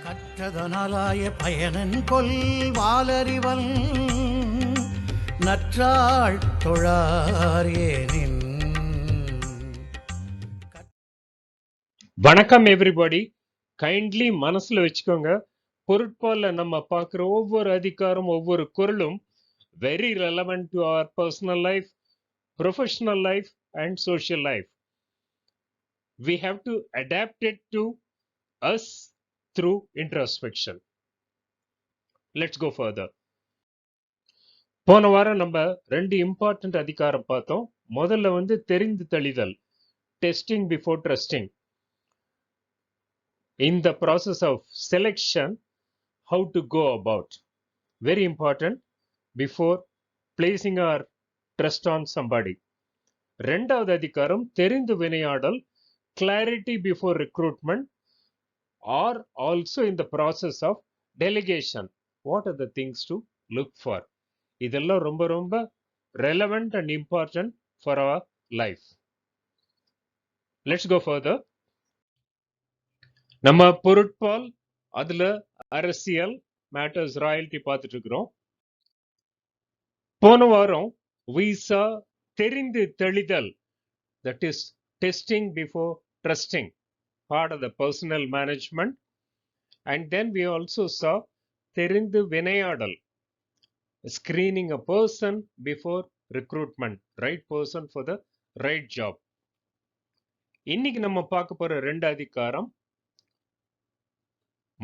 கற்றதனாலாய பயனன் கொல் வாலறிவன் நற்றாள் தொழாரேனின். வணக்கம் everybody. Kindly மனசுல வச்சுக்கோங்க, பொருட்பால்ல நம்ம பார்க்குற ஒவ்வொரு அதிகாரம், ஒவ்வொரு குறளும் very relevant to our personal life, professional life and social life. We have to adapt it to us through introspection. Let's go further. போன வாரம் நம்ம ரெண்டு இம்பார்ட்டன்ட் அதிகாரம் பார்த்தோம். முதல்ல தெரிந்து தெளிதல், testing before trusting. In the process of selection, how to go about. Very important before placing our trust on somebody. ரெண்டாவது அதிகாரம் தெரிந்து வினையாடல், clarity before recruitment, or also in the process of delegation. What are the things to look for? இதெல்லாம் ரொம்ப ரொம்ப relevant and important for our life. Let's go further. நம்ம பொருட்பால், அதுல அரசியல் matters, royalty பார்த்துட்டு இருக்கிறோம். போன வாரம் we saw தெரிந்து தெளிதல், that is testing before trusting, part of the personal management. And then we also saw தெரிந்து வினையாடல், screening a person before recruitment, right person for the right job. இன்னைக்கு நம்ம பார்க்க போற ரெண்டு அதிகாரம்.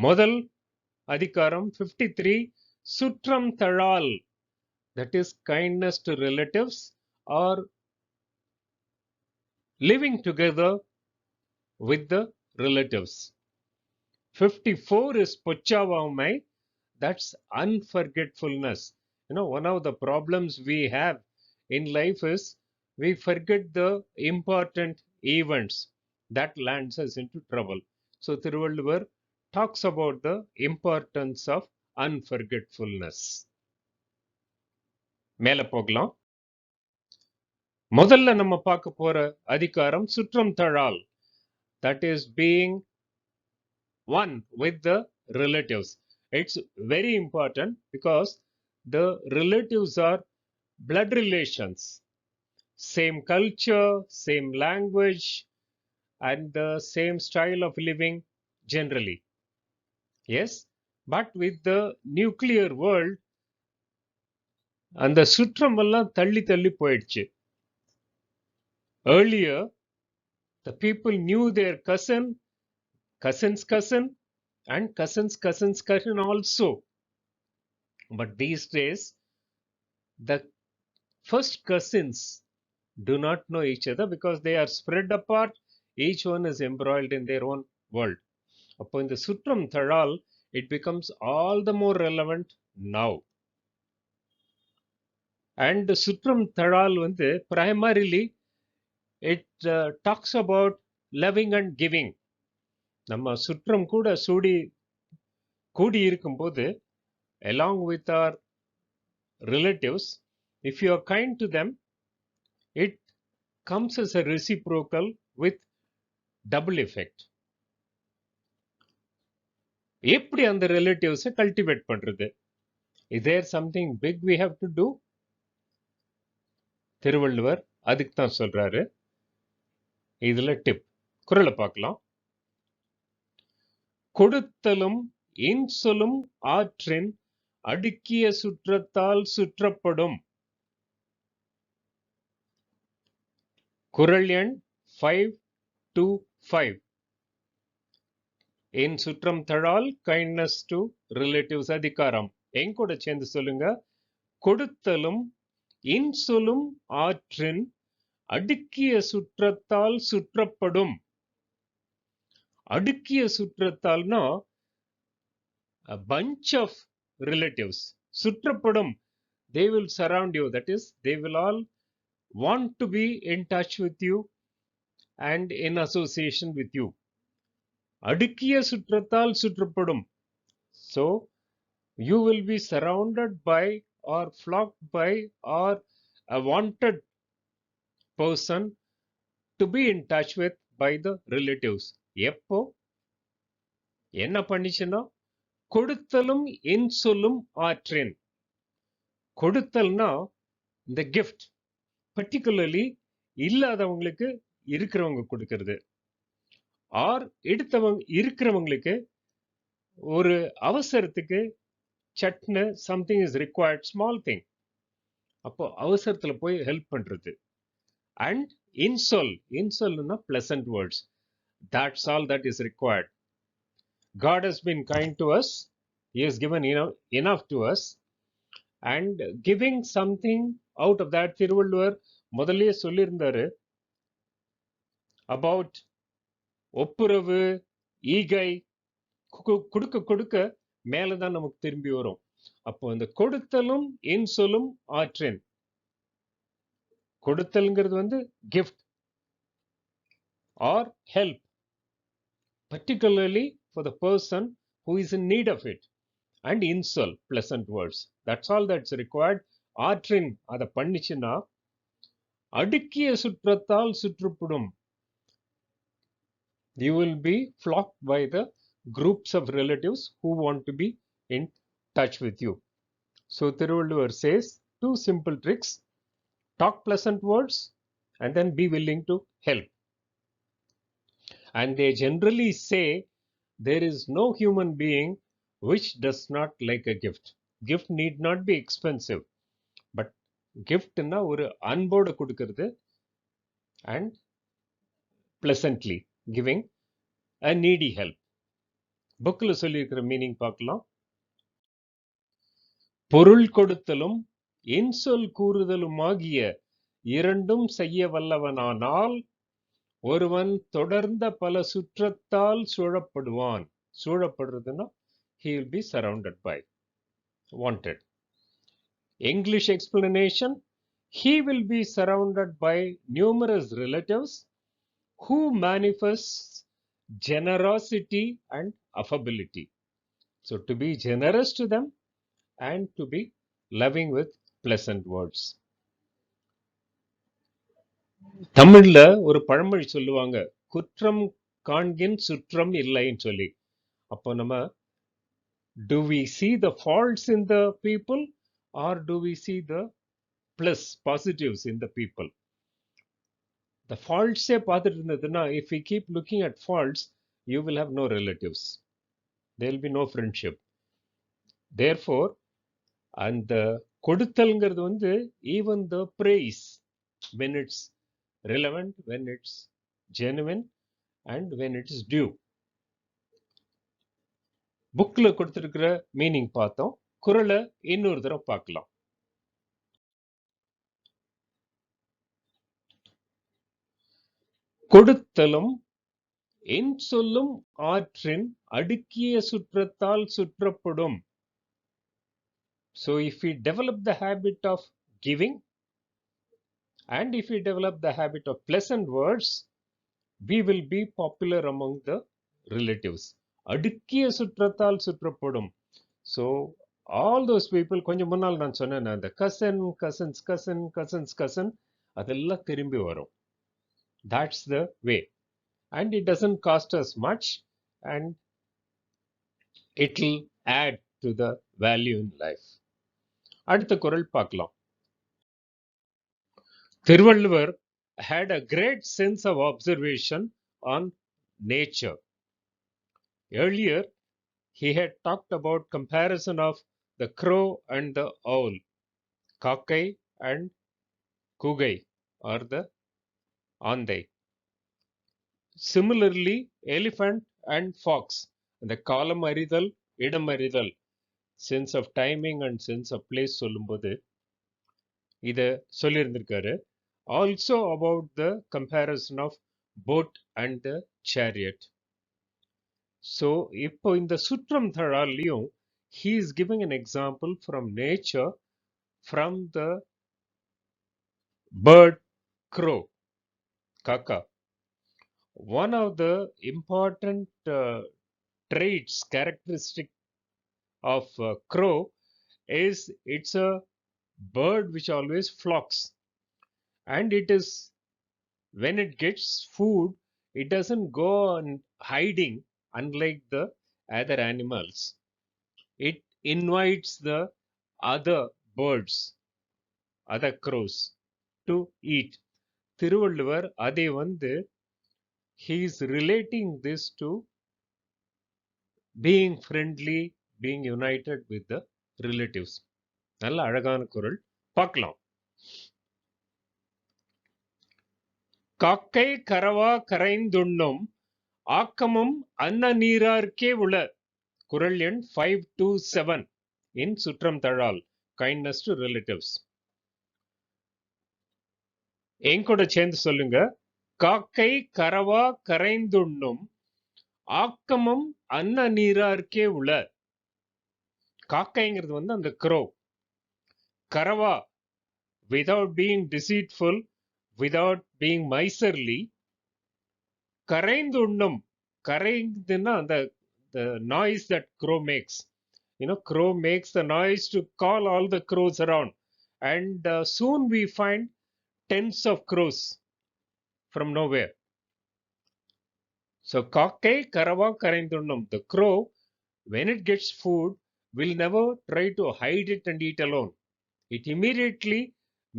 முதல் அதிகாரம் 53, சுற்றம் தழால், that is kindness to relatives or living together with the relatives. 54 is பொச்சாவாமை, that's unforgetfulness. One of the problems we have in life is we forget the important events that lands us into trouble. So Thiruvalluvar talks about the importance of unforgetfulness. மேல போகலாம். முதல்ல நம்ம பார்க்க போற அதிகாரம் சுற்றம் தழால், that is being one with the relatives. It's very important because the relatives are blood relations, same culture, same language, and the same style of living generally. Yes, but with the nuclear world, அந்த சுற்றம் எல்லாம் தள்ளி தள்ளி போயிடுச்சு. Earlier, the people knew their cousin, cousin's cousin, and cousin's cousin's cousin also. But these days, the first cousins do not know each other because they are spread apart. Each one is embroiled in their own world. அப்போ இந்த சுற்றம் தழால், it becomes all the more relevant now. And சுற்றம் தழால் primarily it talks about loving and giving. நம்ம சுற்றம் கூட கூடி இருக்கும்போது, along with our relatives, if you are kind to them, it comes as a reciprocal with double effect. எப்படி அந்த relatives cultivate பண்றது? Is there something big we have to do? Thiruvalluvar அதுக்கு தான் சொல்றாரு. இதுல டிப், குறளை பார்க்கலாம். கொடுத்தலும் இன்சொலும் ஆற்றின் அடுக்கிய சுற்றத்தால் சுற்றப்படும். குறள் எண் 525. என் சுற்றம் தழால், கைண்ட்னஸ் டு ரிலேட்டிவ்ஸ் அதிகாரம். என் கூட சேர்ந்து சொல்லுங்க. கொடுத்தலும் இன்சொலும் ஆற்றின் அடுக்கிய சுற்றத்தால் சுற்றப்படும். அடுக்கிய சுற்றத்தால்னா a bunch of relatives. சுற்றப்படும், they will surround you, that is they will all want to be in touch with you and in association with you. அடுக்கிய சுற்றத்தால் சுற்றப்படும். So you will be surrounded by or flocked by or a wanted person to be in touch with by the relatives. எப்போ? என்ன பண்ணிச்சுன்னா, கொடுத்தலும் இன்சொல்லும் ஆற்றின். கொடுத்தல்னா இந்த gift, particularly இல்லாதவங்களுக்கு இருக்கிறவங்க கொடுக்கிறது, R எடுத்தவங்க இருக்கிறவங்களுக்கு ஒரு அவசரத்துக்கு சட்னு something is required, small thing, அப்போ அவசரத்துல போய் ஹெல்ப் பண்றது. அண்ட் இன்சொல்னா pleasant words, that's all that is required. God has been kind to us, he has given enough to us, and giving something out of that. Thiruvalluvar முதல்லயே சொல்லியிருந்தாரு about ஒப்புரவு, ஈகை, கொடுக்க கொடுக்க மேலதான் நமக்கு திரும்பி வரும். அப்போ இந்த கொடுத்தலும் இன்சொல்லும் ஆற்றின். கொடுத்தல்ங்கிறது வந்து gift or help, particularly for the person who is in need of it, and insult, pleasant words, that's all that's required. ஆற்றின் அதை பண்ணிச்சுன்னா அடுக்கிய சுற்றத்தால் சுற்றுப்படும். You will be flocked by the groups of relatives who want to be in touch with you. So Thiruvalluvar says two simple tricks: talk pleasant words and then be willing to help. And they generally say there is no human being which does not like a gift. Gift need not be expensive, but giftனா ஒரு அன்போடு கொடுக்கிறது, and pleasantly giving a needy help. புக்ல சொல்லியிருக்கிற meaning பார்க்கலாம். பொருள் கொடுத்தலும் இன்சொல் கூறுதலுமாகிய இரண்டும் செய்ய வல்லவனானால் ஒருவன் தொடர்ந்த பல சுற்றத்தால் சூழப்படுவான். சூழப்படுறதுன்னா he will be surrounded by, wanted. English explanation: he will be surrounded by numerous relatives who manifest generosity and affability. So to be generous to them and to be loving with pleasant words. தமிழ்ல ஒரு பழமொழி சொல்லுவாங்க, குற்றம் காண்கின் சுற்றம் இல்லைன்னு சொல்லி. அப்போ நம்ம do we see the faults in the people or do we see the plus positives in the people? The faults பார்த்துட்டு இருந்ததுன்னா, if we keep looking at faults, you will have no relatives, there will be no friendship. Therefore அந்த கொடுத்தல்ங்கிறது வந்து even the praise, when it's relevant, when it's genuine, and when it is due. புக்ல கொடுத்திருக்கிற meaning பார்த்தோம், குறளை இன்னொரு தடவை பார்க்கலாம். கொடுத்தலும் இன்சொல்லும் ஆற்றின் அடுக்கிய சுற்றத்தால் சுற்றப்படும். So if we develop the habit of giving and if we develop the habit of pleasant words, we will be popular among the relatives. அடுக்கிய சுற்றத்தால் சுற்றப்படும். So all those people, கொஞ்சம் முன்னால் நான் சொன்னேன், அந்த cousin அதெல்லாம் திரும்பி வரும். That's the way, and it doesn't cost us much, and it will add to the value in life. அடுத்த குறள் பார்க்கலாம். Thiruvalluvar had a great sense of observation on nature. Earlier he had talked about comparison of the crow and the owl, kakai and kugai, or the andai. Similarly, elephant and fox, the காலம் அறிதல், இடம் அறிதல், sense of timing and sense of place சொல்லும்போது இதை சொல்லியிருந்திருக்காரு. Also about the comparison of boat and the chariot. So இப்போ இந்த சுற்றம் தழாலையும் he is giving an example from nature, from the bird crow, kaka. One of the important traits, characteristic of crow is it's a bird which always flocks, and it is, when it gets food, it doesn't go on hiding unlike the other animals, it invites the other birds, other crows to eat. Thiruvalluvar அதை வந்து he is relating this to being friendly, being united with the relatives. நல்ல அழகான குறள் பார்க்கலாம். காக்கை கரவா கரைந்துண்ணும் ஆக்கமும் அன்ன நீரார்க்கே உள. குறள் எண் 527 இன் சுற்றம் தழால் kindness to relatives. என் கூட சேர்ந்து சொல்லுங்க. காக்கை கரவா கரைந்துண்ணும் ஆக்கமும் அன்ன நீரார்க்கே உள. காக்கைங்கிறது வந்து அந்த crow. கரவா without being deceitful, without being miserly. கரைந்துண்ணும், கரைந்துன்னா அந்த the noise that crow makes. You know, crow makes the noise to call all the crows around, and soon we find tens of crows from nowhere. So காக்கை கரவா கரைந்துண்ணும், the crow when it gets food will never try to hide it and eat alone. It immediately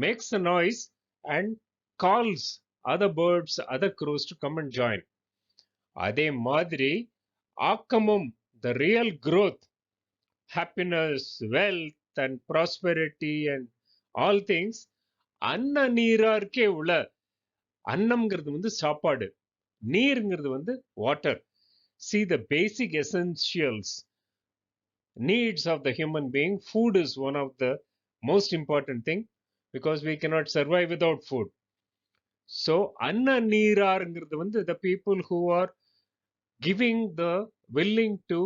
makes a noise and calls other birds, other crows to come and join. அதே மாதிரி ஆக்கமும், the real growth, happiness, wealth and prosperity and all things, அன்ன நீரார்க்கே உள. அன்னம்ங்கிறது வந்து சாப்பாடு, நீர்ங்கிறது வந்து water. See, the basic essentials needs of the human being, food is one of the most important thing because we cannot survive without food. So anna neerarங்கிறது வந்து the people who are giving the willing to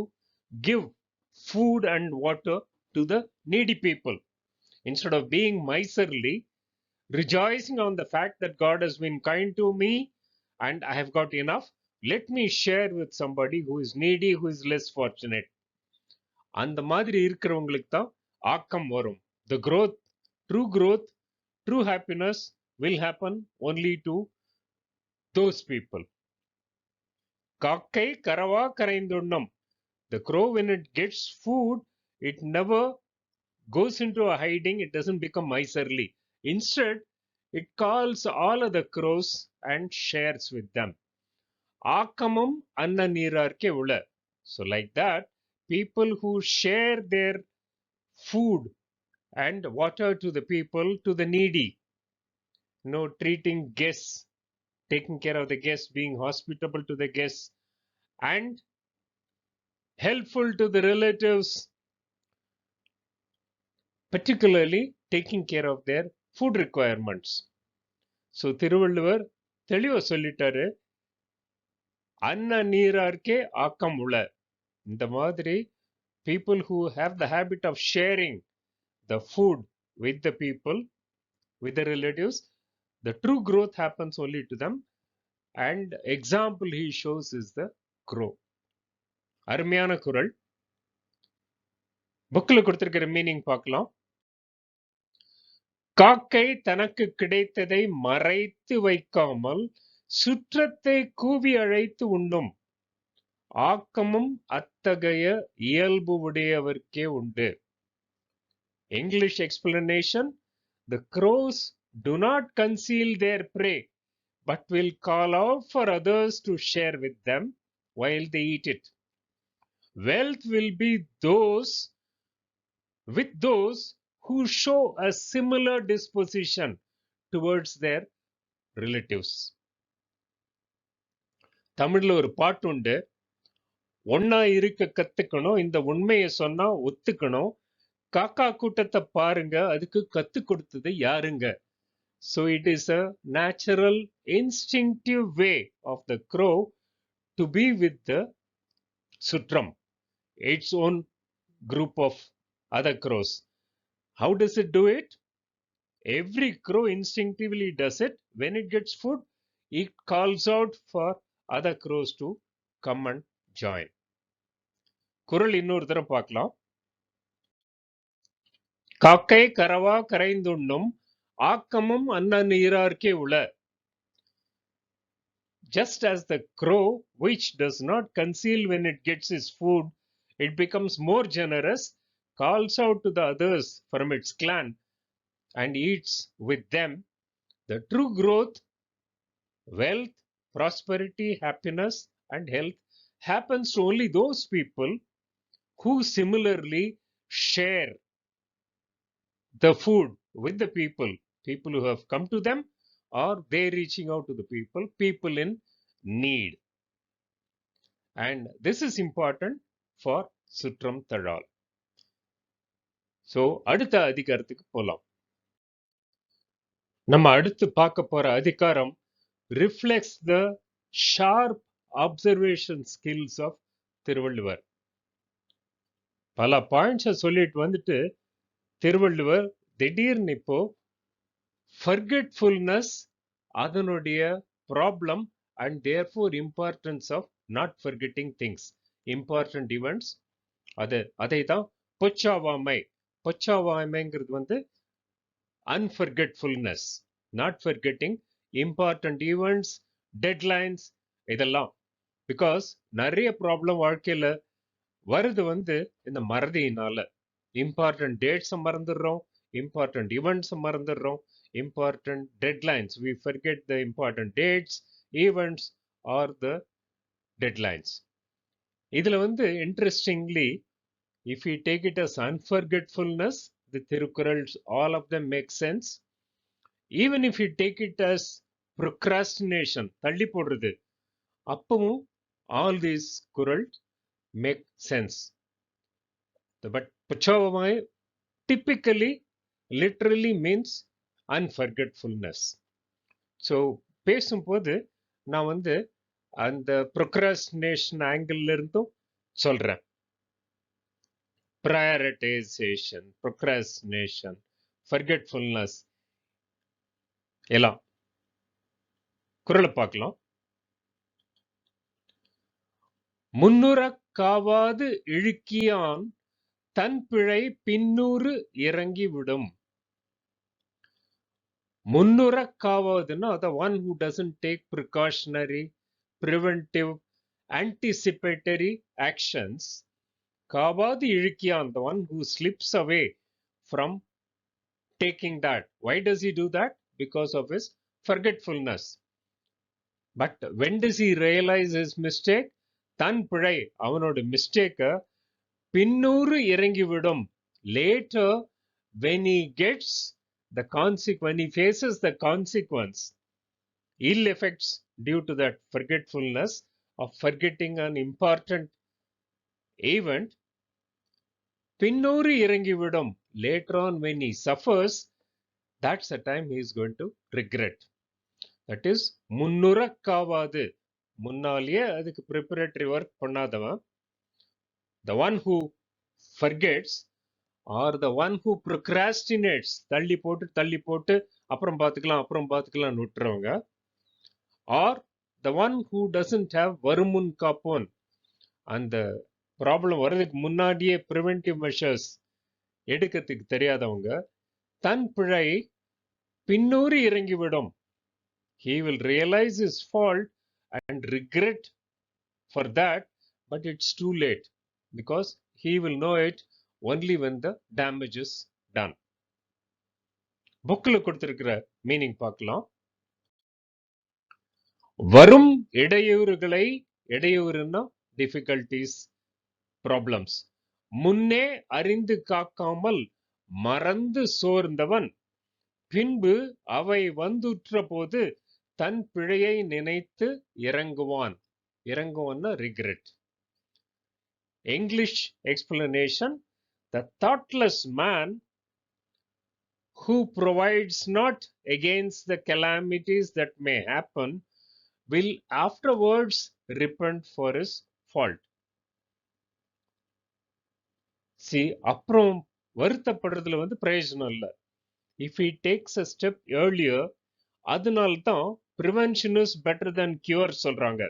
give food and water to the needy people instead of being miserly, rejoicing on the fact that God has been kind to me and I have got enough, let me share with somebody who is needy, who is less fortunate. அந்த மாதிரி இருக்கிறவங்களுக்கு தான் ஆக்கம் வரும். The growth, true happiness will happen only to those people. காக்கை கரவா கரைந்துண்ணும். The crow, when it gets food, it never goes into a hiding, it doesn't become miserly. Instead, it calls all other crows and shares with them. ஆக்கமும் அன்ன நீரார்க்கே உள. So like that, people who share their food and water to the people, to the needy, you know, treating guests, taking care of the guests, being hospitable to the guests, and helpful to the relatives, particularly taking care of their food requirements. So Thiruvalluvar தெளிவா சொல்லிட்டாரு, அன்ன நீரார்க்கே ஆக்கம் உள. இந்த மாதிரி people who have the habit of sharing the food with the people, with the relatives, the true growth happens only to them. And example he shows is the crow. அருமையான குறள். புக்ல கொடுத்திருக்கிற மீனிங் பார்க்கலாம். காக்கை தனக்கு கிடைத்ததை மறைத்து வைக்காமல் சுற்றத்தை கூவி அழைத்து உண்ணும் ஆக்கமும் அத்தகைய இயல்பு உடையவர்க்கே உண்டு. English explanation: the crows do not conceal their prey but will call out for others to share with them while they eat it. Wealth will be with those who show a similar disposition towards their relatives. தமிழ்ல ஒரு பாட்டு உண்டு, ஒன்னா இருக்க கத்துக்கணும், இந்த உண்மையை சொன்னா ஒத்துக்கணும், காக்கா கூட்டத்தை பாருங்க, அதுக்கு கத்து கொடுத்தது யாருங்க. So it is a natural instinctive way of the crow to be with the sutram, its own group of other crows. How does it do it? Every crow instinctively does it. When it gets food, it calls out for other crows to come and join. குறள் இன்னொரு தரம் பார்க்கலாம். காக்கை கரவா கரைந்துண்ணும் ஆக்கமும் அன்ன நீரார்க்கே உள. Just as the crow, which does not conceal when it gets its food, it becomes more generous, calls out to the others from its clan, and eats with them. The true growth, wealth, prosperity, happiness, and health happens to only those people who similarly share the food with the people who have come to them, or they reaching out to the people in need. And this is important for Sutram Tadal. So அடுத்த அதிகாரத்துக்கு போலாம். நம்ம அடுத்து பார்க்க போற அதிகாரம் reflects the sharp observation skills of Thiruvalluvar. பல பாயிண்ட்ஸை சொல்லிட்டு வந்துட்டு திருவள்ளுவர் திடீர்னு இப்போ forgetfulness அதனுடைய problem and therefore importance of not forgetting things, important events, அதை தான் பொச்சாவாமைங்கிறது வந்து unforgetfulness, not forgetting important events, deadlines, இதெல்லாம். பிகாஸ் நிறைய ப்ராப்ளம் வாழ்க்கையில வருது வந்து இந்த மறதியினால. இம்பார்ட்டன்ட் டேட்ஸை மறந்துடுறோம், இம்பார்ட்டன்ட் ஈவெண்ட்ஸை மறந்துடுறோம், important deadlines. We forget the important dates, events, or the deadlines. இதுல வந்து interestingly, if we take it as unforgetfulness, the Thirukkurals, all of them make sense. Even if we take it as procrastination, தள்ளி போடுறது, அப்பவும் all these kurals make sense. But புச்சாவமாய் typically, literally means unforgetfulness. So பேசும்போது நான் வந்து அந்த procrastination angle இருந்தும் சொல்றேன். Prioritisation, procrastination, forgetfulness எல்லாம். குறளை பார்க்கலாம். முன்னுறக் காவாது இழுக்கியான் தன் பிழை பின்னூறு இறங்கி விடும். முன்னுறக் காவாதுன்னா the one who doesn't take precautionary, preventive, anticipatory actions. காவாது இழுக்கியான், the one who slips away from taking that. Why does he do that? Because of his forgetfulness. But when does he realize his mistake? தன் பிழை, அவனோட மிஸ்டேக்க பின்னூறு இறங்கிவிடும். Later, when he gets the consequence, when he faces the consequence, ill effects due to that forgetfulness of forgetting an important event, பின்னூறு இறங்கிவிடும். Later on, when he suffers, that's the time he is going to regret. That is, முன்னுறக் காவாது, முன்னாலேயே அதுக்கு preparatory work பண்ணாதவன், the one who forgets, or the one who procrastinates, தள்ளி போட்டு அப்புறம் பார்த்துக்கலாம் விட்டுறவங்க, or the one who doesn't have வருமுன் காப்போன், அந்த problem வர்றதுக்கு முன்னாடியே ப்ரிவென்டிவ் மெஷர்ஸ் எடுக்கிறதுக்கு தெரியாதவங்க, தன் பிழை பின்னூறு இறங்கிவிடும். He will realize his fault and regret for that, but it's too late, because he will know it only when the damage is done. புக்கில் கொடுத்திருக்கிற meaning பார்க்கலாம். வரும் இடையூறுகளை, இடையூறுன்னா டிஃபிகல்டிஸ், ப்ராப்ளம்ஸ், முன்னே அறிந்து காக்காமல் மறந்து சோர்ந்தவன் பின்பு அவை வந்துற்ற போது தன் பிழையை நினைத்து இறங்குவான். இறங்குவான்னா regret. English explanation: the thoughtless man who provides not against the calamities that may happen will afterwards repent for his fault. See, அப்புறம் வருத்தப்படுறதுல வந்து பிரயோஜனம் இல்லை. If he takes a step earlier, அதனால்தான் prevention is better than cure சொல்றாங்க.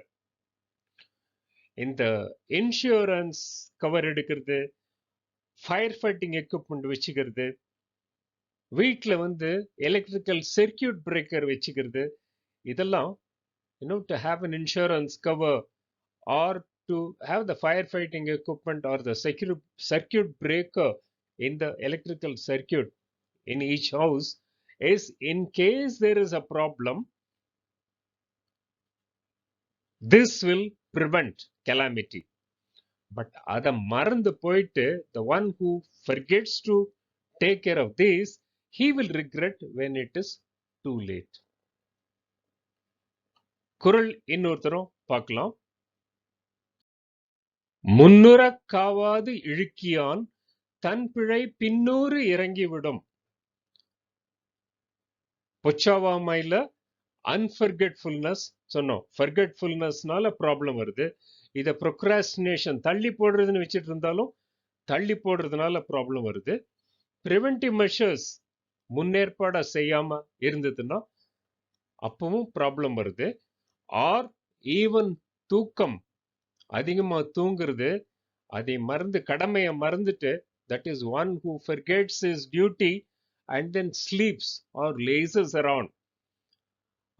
இந்த insurance cover எடுக்கிறது, fire fighting equipment வச்சுக்கிறது, வீட்டில் வந்து எலக்ட்ரிக்கல் சர்க்கியூட் பிரேக்கர் வச்சுக்கிறது, இதெல்லாம் to have an insurance cover, or to have the firefighting equipment or the circuit breaker in the electrical circuit in each house, is in case there is a problem, this will prevent calamity. But அதை மறந்து போயிட்டு, the one who forgets to take care of this, he will regret when it is too late. குறள் இன்னொருத்தரும் பார்க்கலாம். முன்னுறக் காவாது இழுக்கியான் தன் பிழை பின்னூறு இறங்கிவிடும். பொச்சாவாமையில அன்ஃபர்கெட்ஃபுல்னஸ் சொன்னோம். ஃபர்கெட்ஃபுல்னஸ்னால problem வருது. இதை procrastination, தள்ளி போடுறதுன்னு வச்சுட்டு இருந்தாலும் தள்ளி போடுறதுனால ப்ராப்ளம் வருது. ப்ரிவென்டிவ் மெஷர்ஸ், முன்னேற்பாடை செய்யாம இருந்ததுன்னா அப்பவும் ப்ராப்ளம் வருது. ஆர் ஈவன் தூக்கம், அதிகமா தூங்குறது, அதை மறந்து கடமையை மறந்துட்டு, that is one who forgets his duty and then sleeps or lazes around.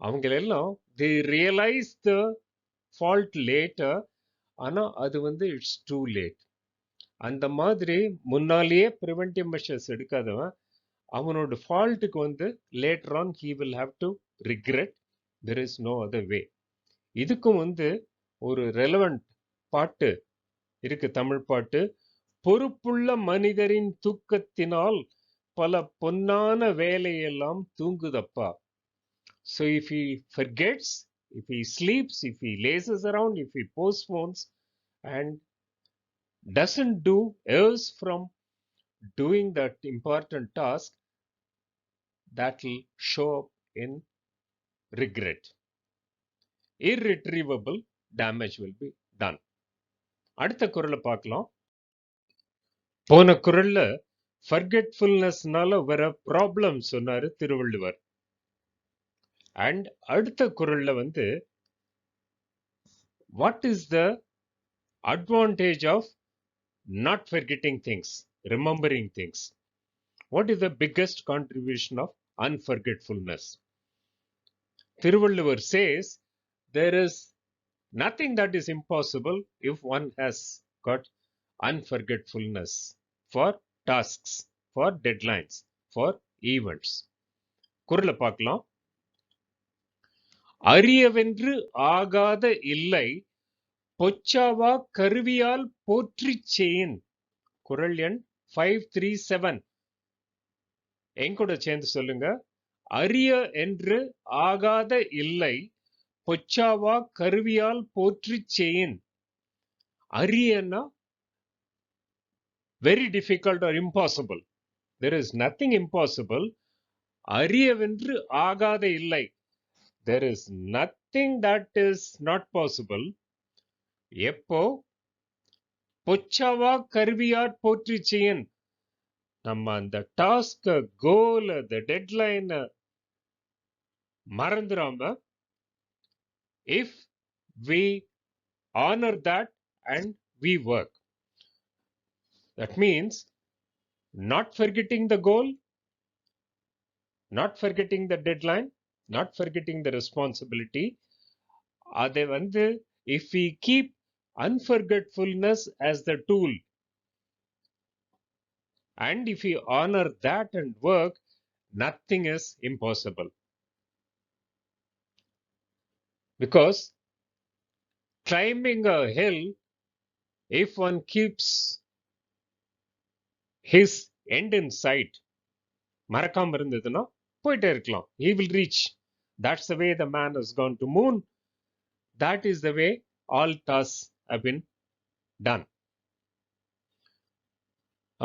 அவங்களெல்லாம் they realize the fault later, ஆனா அது இட்ஸ் டூ லேட். அந்த மாதிரி முன்னாலேயே ப்ரிவென்டிவ் மெஷர்ஸ் எடுக்காதவன் அவனோட ஃபால்ட்டுக்கு later on he will have to regret. There is no other way. இதுக்கும் ஒரு ரெலவெண்ட் பாட்டு இருக்கு, தமிழ் பாட்டு. பொறுப்புள்ள மனிதரின் தூக்கத்தினால் பல பொன்னான வேலையெல்லாம் தூங்குதப்பா. So if he forgets, if he sleeps, if he lazes around, if he postpones and doesn't do errs from doing that important task, that will show up in regret. Irretrievable damage will be done. அடுத்த குறளை பார்க்கலாம். போன குறள்ல ஃபர்கெட்ஃபுல்னஸ்னால வர problem சொன்னாரு Thiruvalluvar. And அடுத்த குறள்ல what is the advantage of not forgetting things, remembering things? What is the biggest contribution of unforgetfulness? Thiruvalluvar says there is nothing that is impossible if one has got unforgetfulness for tasks, for deadlines, for events. குறளை பார்க்கலாம். அரியவென்று ஆகாத இல்லை பொச்சாவா கருவியால் போற்றிச் செய்யின். குறள் எண் 537. எங்கூட சேர்ந்து சொல்லுங்க. அரிய என்று ஆகாத இல்லை பொச்சாவா கருவியால் போற்றிச் செய்யின். அரியன்னா very difficult or impossible. There is nothing impossible. அரியவென்று ஆகாத இல்லை, there is nothing that is not possible. எப்போ பொச்சாவா கருவியார் போற்றி செய்யன், நம்ம அந்த டாஸ்க், கோல், the deadline மறந்துடாம, if we honor that and we work. That means not forgetting the goal, not forgetting the deadline, not forgetting the responsibility. அதை if we keep unforgetfulness as the tool and if we honor that and work, nothing is impossible. Because climbing a hill, if one keeps his end in sight, மறக்காம இருந்ததுன்னா போயிட்டே இருக்கலாம். He will reach. That's the way the man has gone to moon. That is the way all tasks have been done.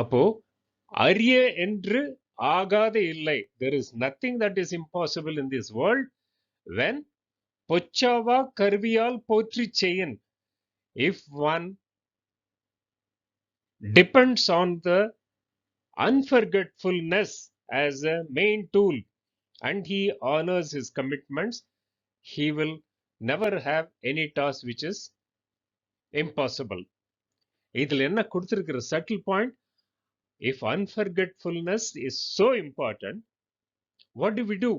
அப்போ அரிய என்று ஆகாத இல்லை, there is nothing that is impossible in this world when பொச்சாவா கருவியால் போற்றி செய்யன். If one depends on the unforgetfulness as a main tool and he honors his commitments, he will never have any task which is impossible. இதில் என்ன கொடுத்திருக்கிற subtle point? If unforgetfulness is so important, what do we do?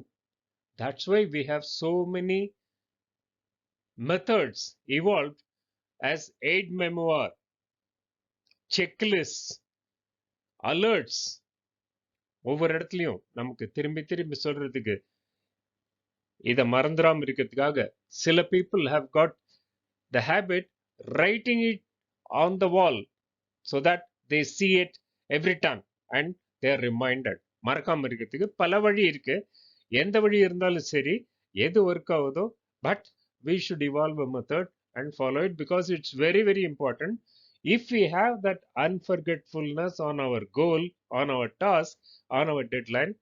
That's why we have so many methods evolved as aid memoir, checklists, alerts. ஒவ்வொரு இடத்துலையும் நமக்கு திரும்பி திரும்பி சொல்றதுக்கு இதை மறந்துடாம இருக்கிறதுக்காக சில people have got the habit writing it on the wall so that they see it every time and they are reminded. மறக்காம இருக்கிறதுக்கு பல வழி இருக்கு. எந்த வழி இருந்தாலும் சரி, எது ஒர்க் ஆகுதோ, but we should evolve a method and follow it because it's very very important. If we have that unforgetfulness on our goal, on our task, on our deadline,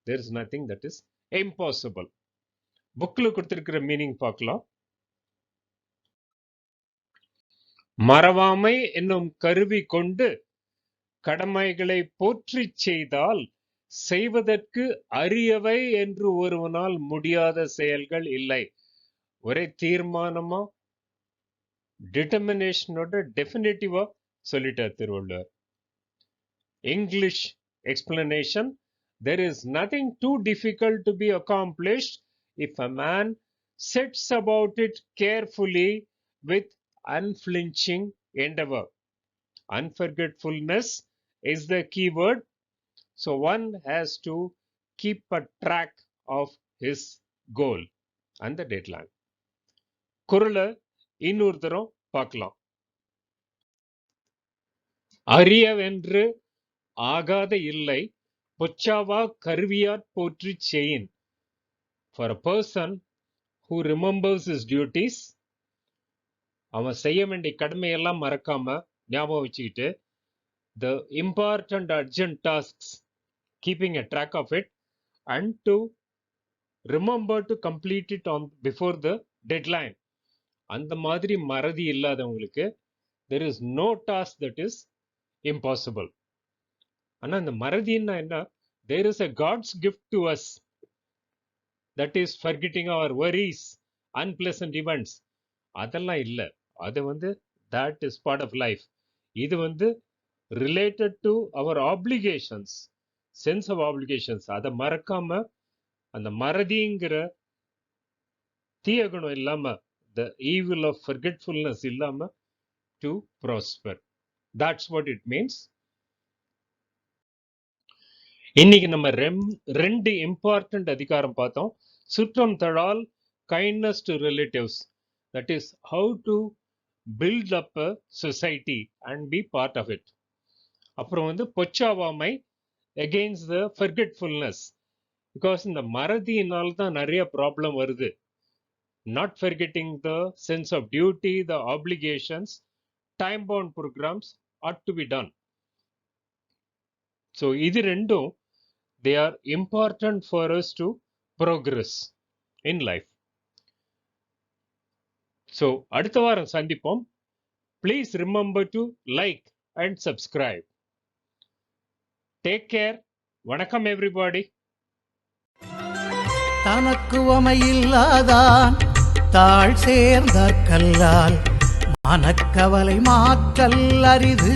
there is nothing that is impossible. புக்ல கொடுத்திருக்கிற meaning பார்க்கலாம். மறவாமை என்னும் கருவி கொண்டு கடமைகளை போற்றி செய்தால் செய்வதற்கு அரியவை என்று ஒருவனால் முடியாத செயல்கள் இல்லை. ஒரே தீர்மானமா டிட்டர்மினேஷனோட டெஃபினேட்டிவா சொல்லிட்டார் Thiruvalluvar. English explanation: there is nothing too difficult to be accomplished if a man sets about it carefully with unflinching endeavor. Unforgetfulness is the key word, so one has to keep a track of his goal and the deadline. குறளை இன்னொரு தரம் பார்க்கலாம். அரியவென்று ஆகாத இல்லை பொச்சாவா கருவியாற் போற்றி chain. For a person who remembers his duties, அவன் செய்ய வேண்டிய கடமையெல்லாம் மறக்காம ஞாபகம் வச்சுக்கிட்டு, the important urgent tasks, keeping a track of it and to remember to complete it on before the deadline. அந்த மாதிரி மறதி இல்லாதவங்களுக்கு there is no task that is impossible. ஆனா இந்த மறதின்னா என்ன? There is a God's gift to us, that is forgetting our worries, unpleasant events. அதெல்லாம் இல்லை. அது that is part of life. இது related to our obligations, sense of obligations. அதை மறக்காம அந்த மறதிங்கிற தீய குணம் இல்லாம, the evil of forgetfulness இல்லாம to prosper. That's what it means. இன்னைக்கு நம்ம ரெண்டு இம்பார்ட்டன்ட் அதிகாரம் பார்த்தோம். சுற்றம் தழால், kindness to relatives, that is how to build up a society and be part of it. அப்புறம் பொச்சாவாமை, against the forgetfulness, because இந்த மறதியினால தான் நிறைய ப்ராப்ளம் வருது. Not forgetting the sense of duty, the obligations, time bound programs ought to be done. So இது ரெண்டும் they are important for us to progress in life. So அடுத்த வாரம் சந்திப்போம். Please remember to like and subscribe. Take care. வணக்கம் everybody. தனக்குவமையில்லாதான் தாழ் சேர்ந்தார் கல்லால் மனக்கவலை மாற்றல் அரிது.